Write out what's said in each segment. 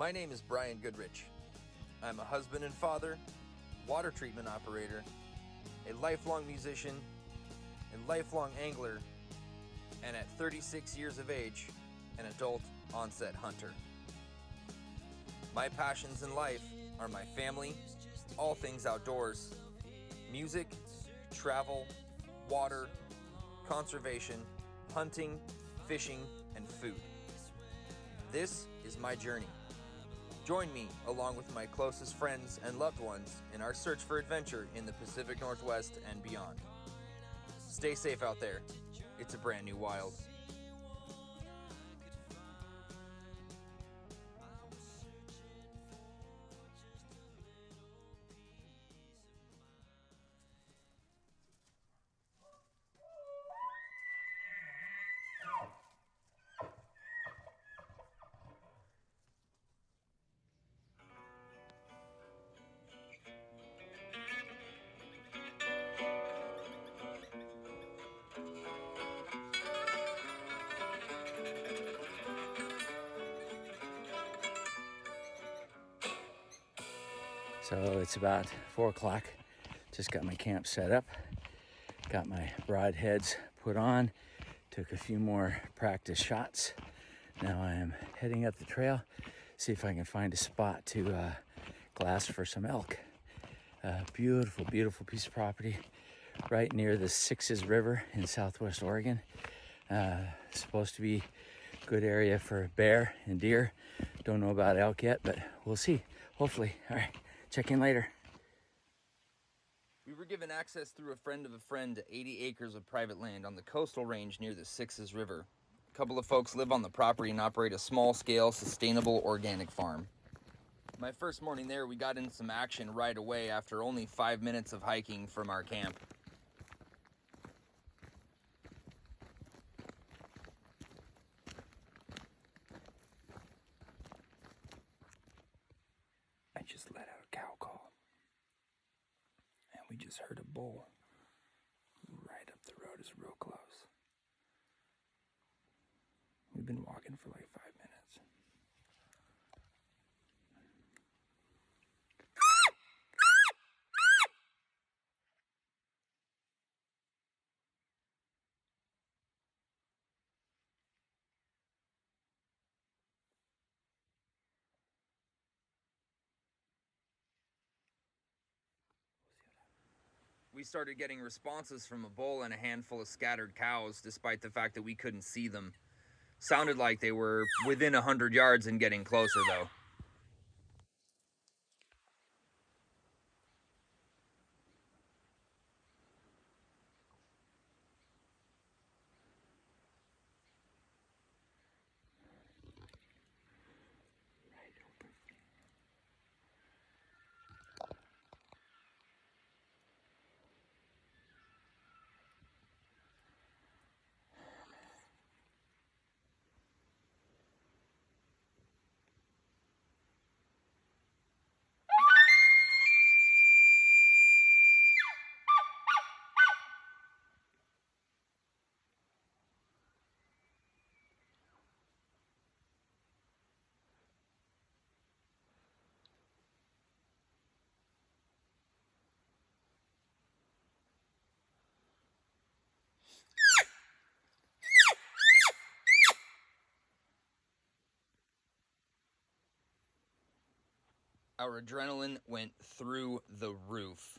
My name is Brian Goodrich. I'm a husband and father, water treatment operator, a lifelong musician, a lifelong angler, and at 36 years of age, an adult onset hunter. My passions in life are my family, all things outdoors, music, travel, water, conservation, hunting, fishing, and food. This is my journey. Join me along with my closest friends and loved ones in our search for adventure in the Pacific Northwest and beyond. Stay safe out there. It's a brand new wild. So it's about 4 o'clock. Just got my camp set up. Got my broadheads put on. Took a few more practice shots. Now I am heading up the trail. See if I can find a spot to glass for some elk. Beautiful, beautiful piece of property right near the Sixes River in Southwest Oregon. Supposed to be a good area for bear and deer. Don't know about elk yet, but we'll see. Hopefully. All right. Check in later. We were given access through a friend of a friend to 80 acres of private land on the coastal range near the Sixes River. A couple of folks live on the property and operate a small-scale, sustainable organic farm. My first morning there, we got in some action right away after only 5 minutes of hiking from our camp. I just let out a cow call, and we just heard a bull right up the road. Is real close. We've been walking for like 5 minutes. We started getting responses from a bull and a handful of scattered cows, despite the fact that we couldn't see them. Sounded like they were within 100 yards and getting closer, though. Our adrenaline went through the roof.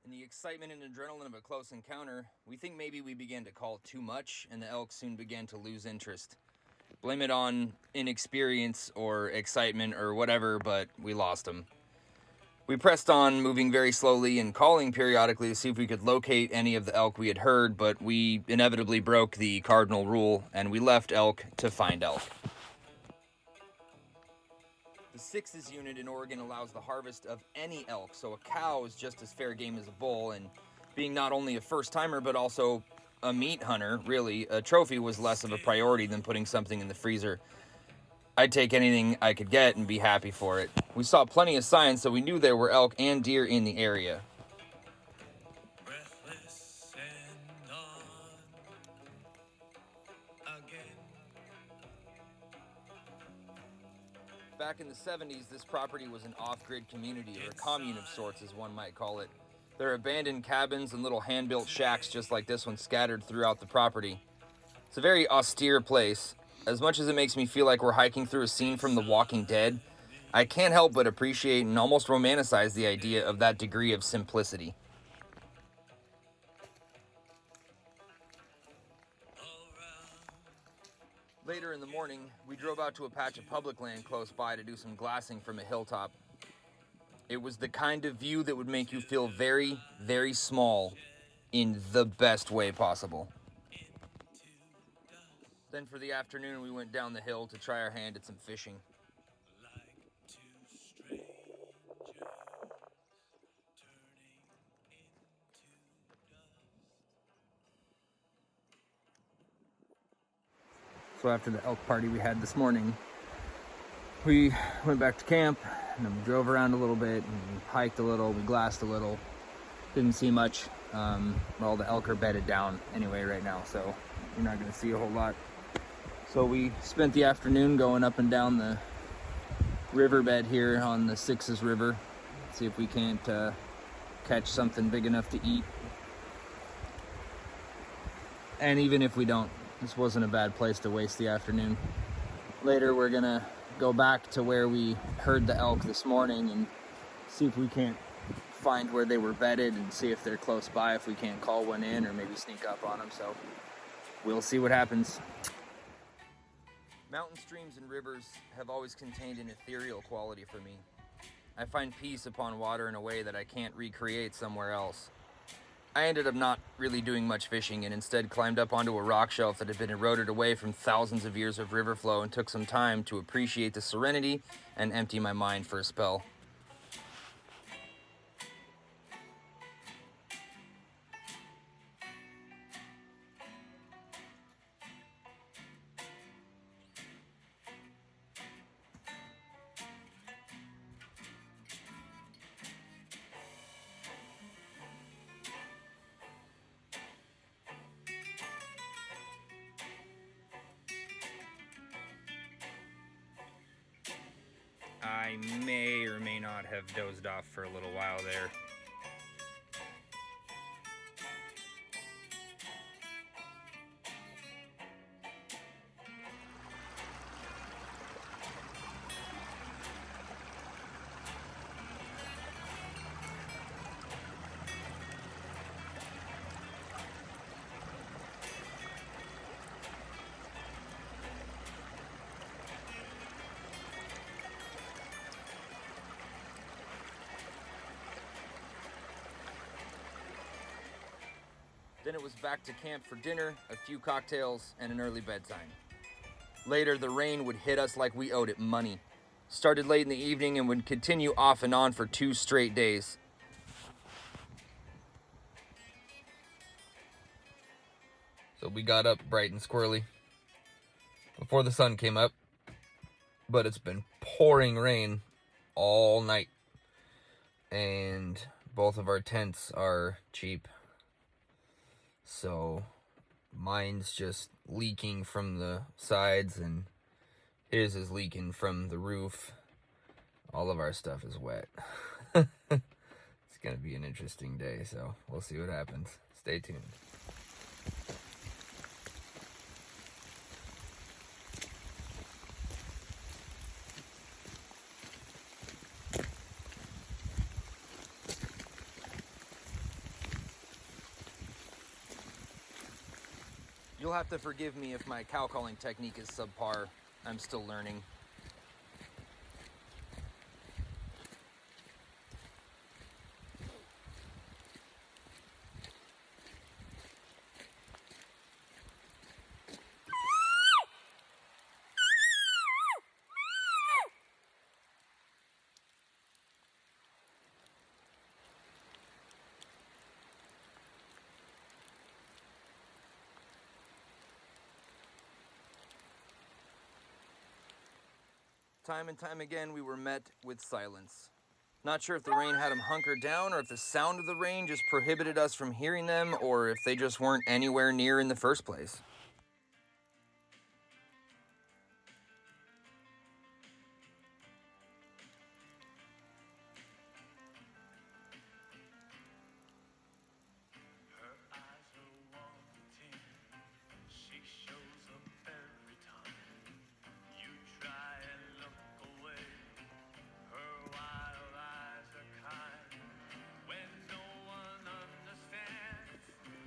In the excitement and adrenaline of a close encounter, we think maybe we began to call too much, and the elk soon began to lose interest. Blame it on inexperience or excitement or whatever, but we lost them. We pressed on, moving very slowly and calling periodically to see if we could locate any of the elk we had heard, but we inevitably broke the cardinal rule, and we left elk to find elk. The Sixes unit in Oregon allows the harvest of any elk, so a cow is just as fair game as a bull, and Being not only a first-timer, but also a meat hunter, really, a trophy was less of a priority than putting something in the freezer. I'd take anything I could get and be happy for it. We saw plenty of signs, so we knew there were elk and deer in the area. Breathless and on again. Back in the 70s, this property was an off-grid community, or a commune of sorts, as one might call it. There are abandoned cabins and little hand-built shacks just like this one scattered throughout the property. It's a very austere place. As much as it makes me feel like we're hiking through a scene from The Walking Dead, I can't help but appreciate and almost romanticize the idea of that degree of simplicity. Later in the morning, we drove out to a patch of public land close by to do some glassing from a hilltop. It was the kind of view that would make you feel very, very small in the best way possible. Then for the afternoon, we went down the hill to try our hand at some fishing. So after the elk party we had this morning, we went back to camp, and then we drove around a little bit, and we hiked a little, we glassed a little. Didn't see much. Well, the elk are bedded down anyway right now, so you're not going to see a whole lot. So we spent the afternoon going up and down the riverbed here on the Sixes River. See if we can't catch something big enough to eat. And even if we don't, this wasn't a bad place to waste the afternoon. Later we're gonna go back to where we heard the elk this morning and see if we can't find where they were bedded and see if they're close by, if we can't call one in or maybe sneak up on them. So we'll see what happens. Mountain streams and rivers have always contained an ethereal quality for me. I find peace upon water in a way that I can't recreate somewhere else. I ended up not really doing much fishing and instead climbed up onto a rock shelf that had been eroded away from thousands of years of river flow and took some time to appreciate the serenity and empty my mind for a spell. I may or may not have dozed off for a little while there. Then it was back to camp for dinner, a few cocktails, and an early bedtime. Later, the rain would hit us like we owed it money. Started late in the evening and would continue off and on for 2 straight days. So we got up bright and squirrely before the sun came up, but it's been pouring rain all night, and both of our tents are cheap. So mine's just leaking from the sides and his is leaking from the roof. All of our stuff is wet. It's gonna be an interesting day, so we'll see what happens. Stay tuned. You'll have to forgive me if my cow calling technique is subpar. I'm still learning. Time and time again, we were met with silence. Not sure if the rain had them hunkered down, or if the sound of the rain just prohibited us from hearing them, or if they just weren't anywhere near in the first place. Her eyes are wanting. She shows up every time. You try and look away. Her wild eyes are kind. When no one understands,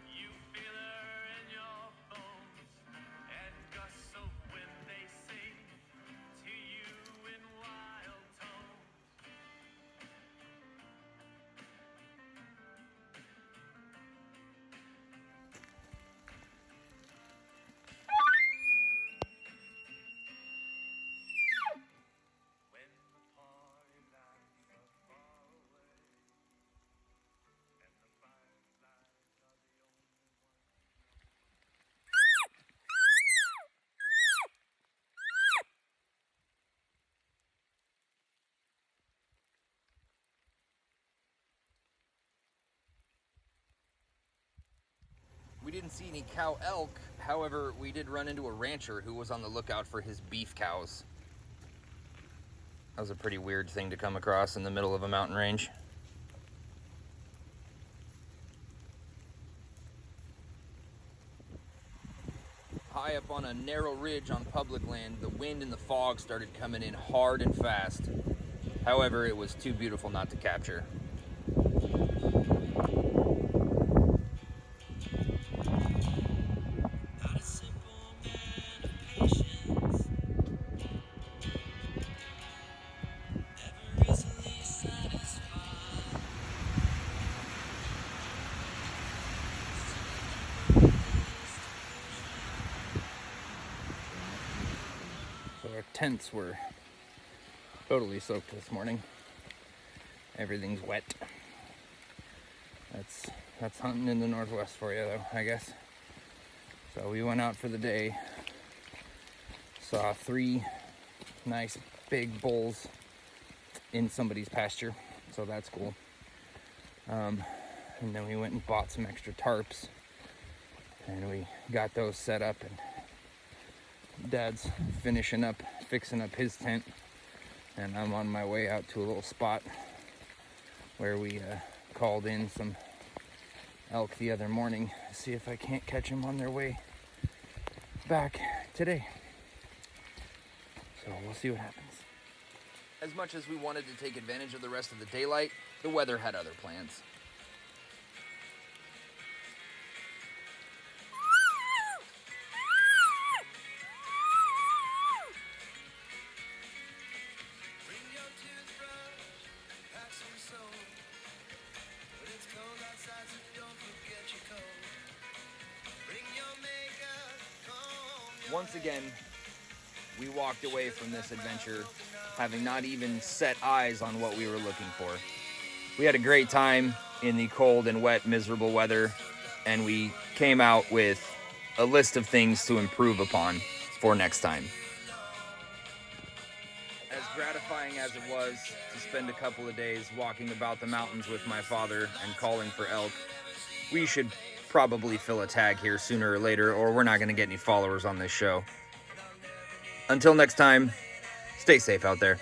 you feel her in your bones. And gusts of wind they sing to you in wild tones. When the party lights are far away, and the fireflies are the only ones. We didn't see any cow elk, however, we did run into a rancher who was on the lookout for his beef cows. That was a pretty weird thing to come across in the middle of a mountain range. High up on a narrow ridge on public land, the wind and the fog started coming in hard and fast. However, it was too beautiful not to capture. Not a simple man of patience, never easily satisfied. So our tents were totally soaked this morning. Everything's wet. That's hunting in the Northwest for you, though, I guess. So we went out for the day. Saw 3 nice big bulls in somebody's pasture, so that's cool. And then we went and bought some extra tarps, and we got those set up, and Dad's fixing up his tent, and I'm on my way out to a little spot where we called in some elk the other morning to see if I can't catch them on their way back today. So we'll see what happens. As much as we wanted to take advantage of the rest of the daylight, the weather had other plans. Bring your toothbrush, pack some soap. When it's cold outside, so don't forget your coat. Bring your makeup, comb your Once again, we walked away from this adventure having not even set eyes on what we were looking for. We had a great time in the cold and wet, miserable weather, and we came out with a list of things to improve upon for next time. As gratifying as it was to spend a couple of days walking about the mountains with my father and calling for elk, we should probably fill a tag here sooner or later, or we're not going to get any followers on this show. Until next time, stay safe out there.